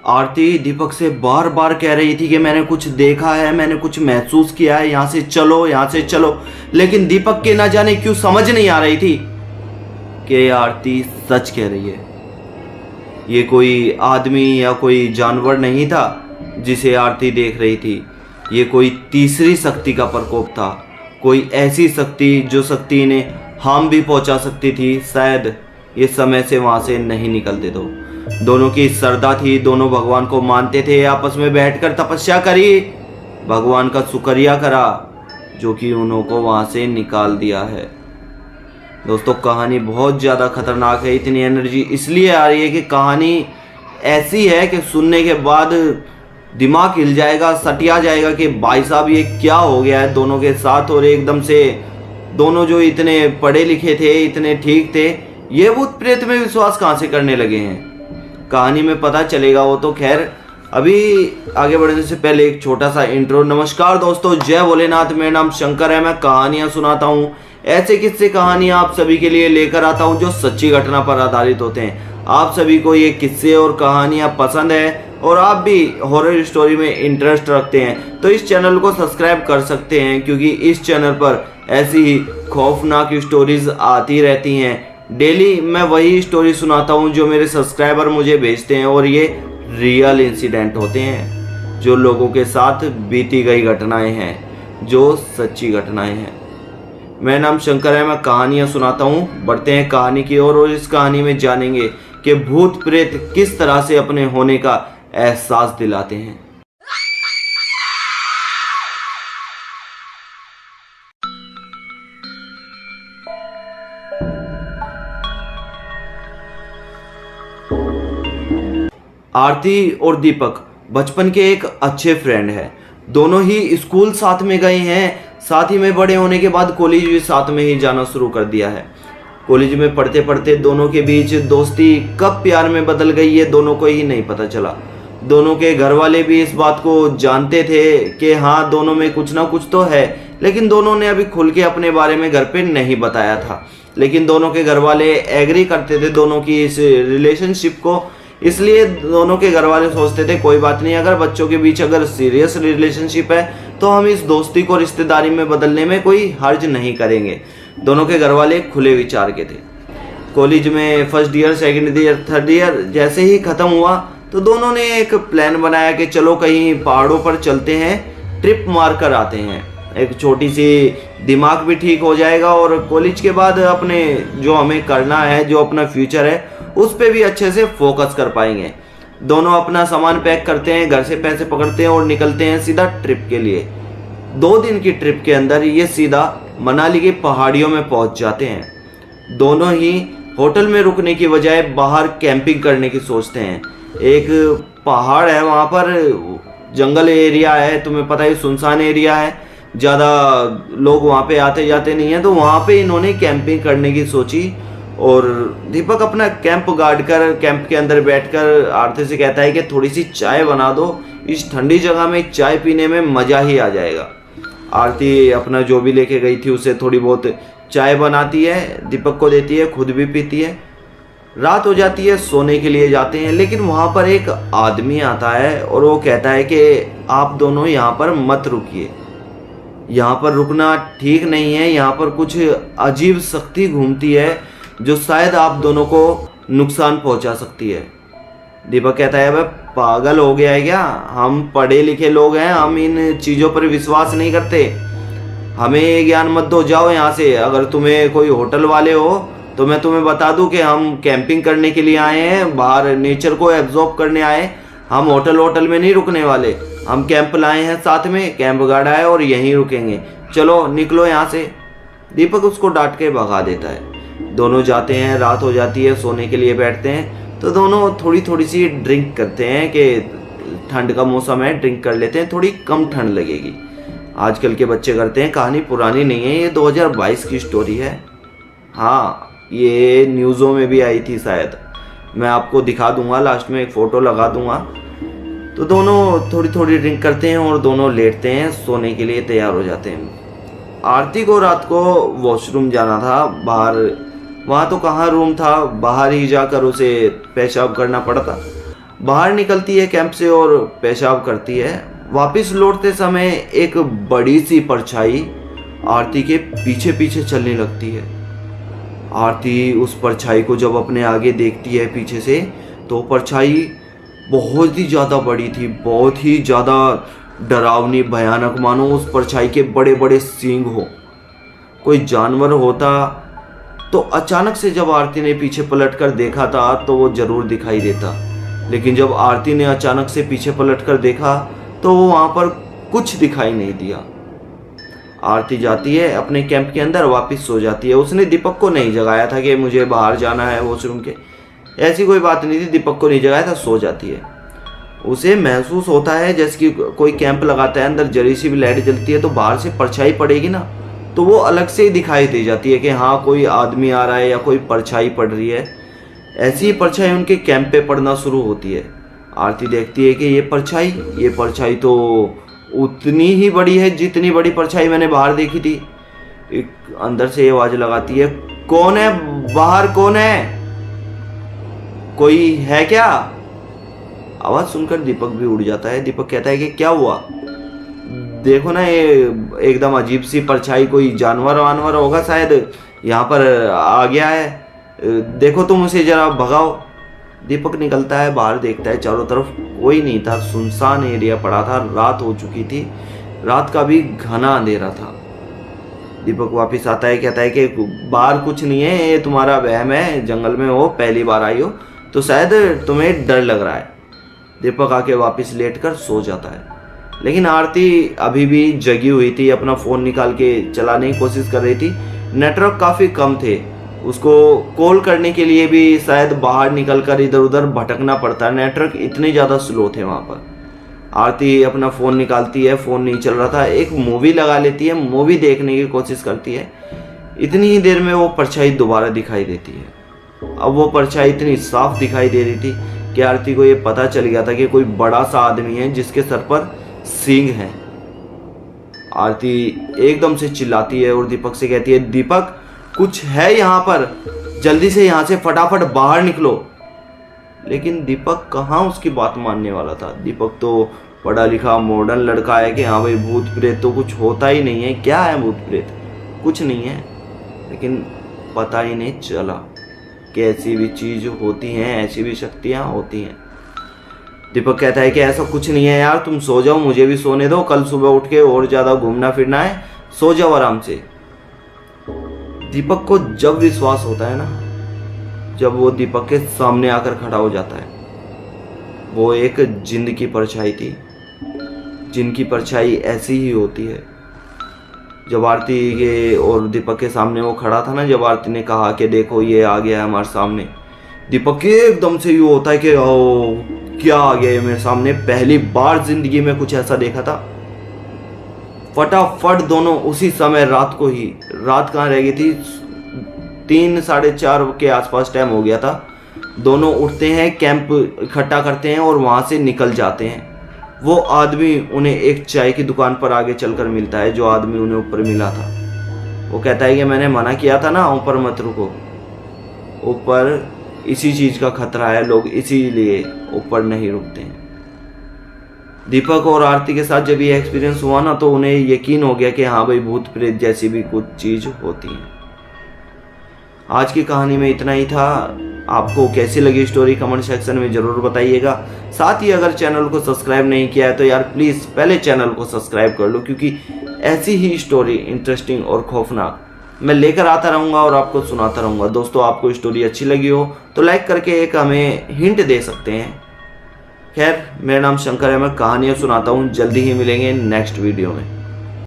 आरती दीपक से बार बार कह रही थी कि मैंने कुछ देखा है, मैंने कुछ महसूस किया है, यहाँ से चलो, यहाँ से चलो। लेकिन दीपक के ना जाने क्यों समझ नहीं आ रही थी कि आरती सच कह रही है। ये कोई आदमी या कोई जानवर नहीं था जिसे आरती देख रही थी। ये कोई तीसरी शक्ति का प्रकोप था, कोई ऐसी शक्ति जो शक्ति इन्हें हार्म भी पहुंचा सकती थी। शायद ये समय से वहां से नहीं निकलते तो। दोनों की श्रद्धा थी, दोनों भगवान को मानते थे। आपस में बैठकर तपस्या करी, भगवान का शुक्रिया करा जो कि उनको वहां से निकाल दिया है। दोस्तों कहानी बहुत ज़्यादा खतरनाक है। इतनी एनर्जी इसलिए आ रही है कि कहानी ऐसी है कि सुनने के बाद दिमाग हिल जाएगा, सटिया जाएगा कि भाई साहब ये क्या हो गया है दोनों के साथ। और एकदम से दोनों जो इतने पढ़े लिखे थे, इतने ठीक थे, ये भूत प्रेत में विश्वास कहाँ से करने लगे हैं। कहानी में पता चलेगा वो तो। खैर अभी आगे बढ़ने से पहले एक छोटा सा इंट्रो। नमस्कार दोस्तों, जय भोलेनाथ। मेरा नाम शंकर है। मैं कहानियाँ सुनाता हूँ, ऐसे किस्से कहानियाँ आप सभी के लिए लेकर आता हूँ जो सच्ची घटना पर आधारित होते हैं। आप सभी को ये किस्से और कहानियाँ पसंद है और आप भी हॉरर स्टोरी में इंटरेस्ट रखते हैं तो इस चैनल को सब्सक्राइब कर सकते हैं, क्योंकि इस चैनल पर ऐसी ही खौफनाक स्टोरीज आती रहती हैं। डेली मैं वही स्टोरी सुनाता हूँ जो मेरे सब्सक्राइबर मुझे भेजते हैं और ये रियल इंसिडेंट होते हैं, जो लोगों के साथ बीती गई घटनाएं हैं, जो सच्ची घटनाएं हैं। मेरा नाम शंकर है, मैं कहानियाँ सुनाता हूँ। बढ़ते हैं कहानी की ओर और इस कहानी में जानेंगे कि भूत प्रेत किस तरह से अपने होने का एहसास दिलाते हैं। आरती और दीपक बचपन के एक अच्छे फ्रेंड हैं। दोनों ही स्कूल साथ में गए हैं, साथ ही में बड़े होने के बाद कॉलेज भी साथ में ही जाना शुरू कर दिया है। कॉलेज में पढ़ते पढ़ते दोनों के बीच दोस्ती कब प्यार में बदल गई ये दोनों को ही नहीं पता चला। दोनों के घर वाले भी इस बात को जानते थे कि हाँ दोनों में कुछ ना कुछ तो है, लेकिन दोनों ने अभी खुल के अपने बारे में घर पे नहीं बताया था। लेकिन दोनों के घर वाले एग्री करते थे दोनों की इस रिलेशनशिप को, इसलिए दोनों के घर वाले सोचते थे कोई बात नहीं, अगर बच्चों के बीच अगर सीरियस रिलेशनशिप है तो हम इस दोस्ती को रिश्तेदारी में बदलने में कोई हर्ज नहीं करेंगे। दोनों के घर वाले खुले विचार के थे। कॉलेज में first year, second year, third year जैसे ही खत्म हुआ तो दोनों ने एक प्लान बनाया कि चलो कहीं पहाड़ों पर चलते हैं, ट्रिप मार कर आते हैं। एक छोटी सी दिमाग भी ठीक हो जाएगा और कॉलेज के बाद अपने जो हमें करना है, जो अपना फ्यूचर है, उस पर भी अच्छे से फोकस कर पाएंगे। दोनों अपना सामान पैक करते हैं, घर से पैसे पकड़ते हैं और निकलते हैं सीधा ट्रिप के लिए। 2 दिन की ट्रिप के अंदर ये सीधा मनाली की पहाड़ियों में पहुंच जाते हैं। दोनों ही होटल में रुकने की बजाय बाहर कैंपिंग करने की सोचते हैं। एक पहाड़ है, वहाँ पर जंगल एरिया है, तुम्हें पता है सुनसान एरिया है, ज़्यादा लोग वहाँ पे आते जाते नहीं हैं, तो वहाँ पे इन्होंने कैंपिंग करने की सोची। और दीपक अपना कैंप गाड़ कर कैंप के अंदर बैठकर आरती से कहता है कि थोड़ी सी चाय बना दो, इस ठंडी जगह में चाय पीने में मज़ा ही आ जाएगा। आरती अपना जो भी लेके गई थी उसे थोड़ी बहुत चाय बनाती है, दीपक को देती है, खुद भी पीती है। रात हो जाती है, सोने के लिए जाते हैं, लेकिन वहाँ पर एक आदमी आता है और वो कहता है कि आप दोनों यहाँ पर मत रुकिए, यहाँ पर रुकना ठीक नहीं है, यहाँ पर कुछ अजीब शक्ति घूमती है जो शायद आप दोनों को नुकसान पहुँचा सकती है। दीपक कहता है, भाई पागल हो गया है क्या? हम पढ़े लिखे लोग हैं, हम इन चीज़ों पर विश्वास नहीं करते, हमें ये ज्ञान मत दो, जाओ यहाँ से। अगर तुम्हें कोई होटल वाले हो तो मैं तुम्हें बता दूं कि हम कैंपिंग करने के लिए आए हैं, बाहर नेचर को एब्जॉर्ब करने आए, हम होटल में नहीं रुकने वाले, हम कैंप लाए हैं, साथ में कैंप गाड़ा है और यहीं रुकेंगे, चलो निकलो यहाँ से। दीपक उसको डांट के भगा देता है। दोनों जाते हैं, रात हो जाती है, सोने के लिए बैठते हैं तो दोनों थोड़ी थोड़ी सी ड्रिंक करते हैं कि ठंड का मौसम है, ड्रिंक कर लेते हैं, थोड़ी कम ठंड लगेगी। आजकल के बच्चे करते हैं, कहानी पुरानी नहीं है, ये 2022 की स्टोरी है। हाँ, ये न्यूज़ों में भी आई थी शायद, मैं आपको दिखा दूंगा, लास्ट में एक फ़ोटो लगा दूंगा। तो दोनों थोड़ी थोड़ी ड्रिंक करते हैं और दोनों लेटते हैं, सोने के लिए तैयार हो जाते हैं। आरती को रात को वॉशरूम जाना था बाहर, वहाँ तो कहाँ रूम था, बाहर ही जाकर उसे पेशाब करना पड़ता। बाहर निकलती है कैंप से और पेशाब करती है। वापस लौटते समय एक बड़ी सी परछाई आरती के पीछे पीछे चलने लगती है। आरती उस परछाई को जब अपने आगे देखती है पीछे से, तो परछाई बहुत ही ज़्यादा बड़ी थी, बहुत ही ज़्यादा डरावनी, भयानक, मानो उस परछाई के बड़े बड़े सींग हो, कोई जानवर होता। तो अचानक से जब आरती ने पीछे पलट कर देखा था तो वो जरूर दिखाई देता, लेकिन जब आरती ने अचानक से पीछे पलट कर देखा तो वो वहाँ पर कुछ दिखाई नहीं दिया। आरती जाती है अपने कैंप के अंदर, वापस सो जाती है। उसने दीपक को नहीं जगाया था कि मुझे बाहर जाना है वॉशरूम के, ऐसी कोई बात नहीं थी। दीपक को नहीं जगाया था, सो जाती है। उसे महसूस होता है जैसे कि कोई कैंप लगाता है, अंदर जरी सी भी लाइट जलती है तो बाहर से परछाई पड़ेगी ना, तो वो अलग से ही दिखाई दे जाती है कि हाँ कोई आदमी आ रहा है या कोई परछाई पड़ रही है। ऐसी ही परछाई उनके कैंप पे पड़ना शुरू होती है। आरती देखती है कि ये परछाई तो उतनी ही बड़ी है जितनी बड़ी परछाई मैंने बाहर देखी थी। एक अंदर से आवाज लगाती है, कौन है बाहर, कौन है, कोई है क्या? आवाज सुनकर दीपक भी उड़ जाता है। दीपक कहता है कि क्या हुआ? देखो ना, ये एकदम अजीब सी परछाई, कोई जानवर वानवर होगा शायद, यहाँ पर आ गया है, देखो तुम उसे जरा भगाओ। दीपक निकलता है, बाहर देखता है, चारों तरफ कोई नहीं था, सुनसान एरिया पड़ा था, रात हो चुकी थी, रात का भी घना अंधेरा था। दीपक वापस आता है, कहता है कि बाहर कुछ नहीं है, ये तुम्हारा वहम है, जंगल में हो, पहली बार आई हो तो शायद तुम्हें डर लग रहा है। दीपक आके वापस लेटकर सो जाता है, लेकिन आरती अभी भी जगी हुई थी, अपना फ़ोन निकाल के चलाने की कोशिश कर रही थी। नेटवर्क काफ़ी कम थे, उसको कॉल करने के लिए भी शायद बाहर निकलकर इधर उधर भटकना पड़ता है, नेटवर्क इतने ज़्यादा स्लो थे वहाँ पर। आरती अपना फ़ोन निकालती है, फ़ोन नहीं चल रहा था, एक मूवी लगा लेती है, मूवी देखने की कोशिश करती है। इतनी ही देर में वो परछाई दोबारा दिखाई देती है। अब वो परछाई इतनी साफ दिखाई दे रही थी कि आरती को ये पता चल गया था कि कोई बड़ा सा आदमी है जिसके सर पर सींग है। आरती एकदम से चिल्लाती है और दीपक से कहती है, दीपक कुछ है यहाँ पर, जल्दी से यहाँ से फटाफट बाहर निकलो। लेकिन दीपक कहाँ उसकी बात मानने वाला था। दीपक तो पढ़ा लिखा मॉडर्न लड़का है कि हाँ भाई भूत प्रेत तो कुछ होता ही नहीं है, क्या है भूत प्रेत, कुछ नहीं है। लेकिन पता ही नहीं चला कि ऐसी भी चीज़ होती हैं, ऐसी भी शक्तियाँ होती हैं। दीपक कहता है कि ऐसा कुछ नहीं है यार, तुम सो जाओ, मुझे भी सोने दो, कल सुबह उठ के और ज़्यादा घूमना फिरना है, सो जाओ आराम से। दीपक को जब विश्वास होता है ना, जब वो दीपक के सामने आकर खड़ा हो जाता है, वो एक जिन्न की परछाई थी। जिन्न की परछाई ऐसी ही होती है। जब आरती के और दीपक के सामने वो खड़ा था ना, जब आरती ने कहा कि देखो ये आ गया है हमारे सामने, दीपक के एकदम से यूँ होता है कि ओ क्या आ गया है मेरे सामने, पहली बार जिंदगी में कुछ ऐसा देखा था। फटाफट दोनों उसी समय रात को ही, रात कहाँ रह गई थी, 3 साढ़े 4 के आसपास टाइम हो गया था, दोनों उठते हैं, कैंप इकट्ठा करते हैं और वहाँ से निकल जाते हैं। वो आदमी उन्हें एक चाय की दुकान पर आगे चलकर मिलता है, जो आदमी उन्हें ऊपर मिला था। वो कहता है कि मैंने मना किया था ना ऊपर मत रुको, ऊपर इसी चीज़ का खतरा है, लोग इसीलिए ऊपर नहीं रुकते हैं। दीपक और आरती के साथ जब ये एक्सपीरियंस हुआ ना, तो उन्हें यकीन हो गया कि हाँ भाई भूत प्रेत जैसी भी कुछ चीज़ होती है। आज की कहानी में इतना ही था। आपको कैसी लगी स्टोरी कमेंट सेक्शन में ज़रूर बताइएगा। साथ ही अगर चैनल को सब्सक्राइब नहीं किया है तो यार प्लीज़ पहले चैनल को सब्सक्राइब कर लो, क्योंकि ऐसी ही स्टोरी इंटरेस्टिंग और खौफनाक मैं लेकर आता रहूँगा और आपको सुनाता रहूँगा। दोस्तों आपको स्टोरी अच्छी लगी हो तो लाइक करके एक हमें हिंट दे सकते हैं। खैर मेरा नाम शंकर है, मैं कहानियाँ सुनाता हूँ। जल्दी ही मिलेंगे नेक्स्ट वीडियो में।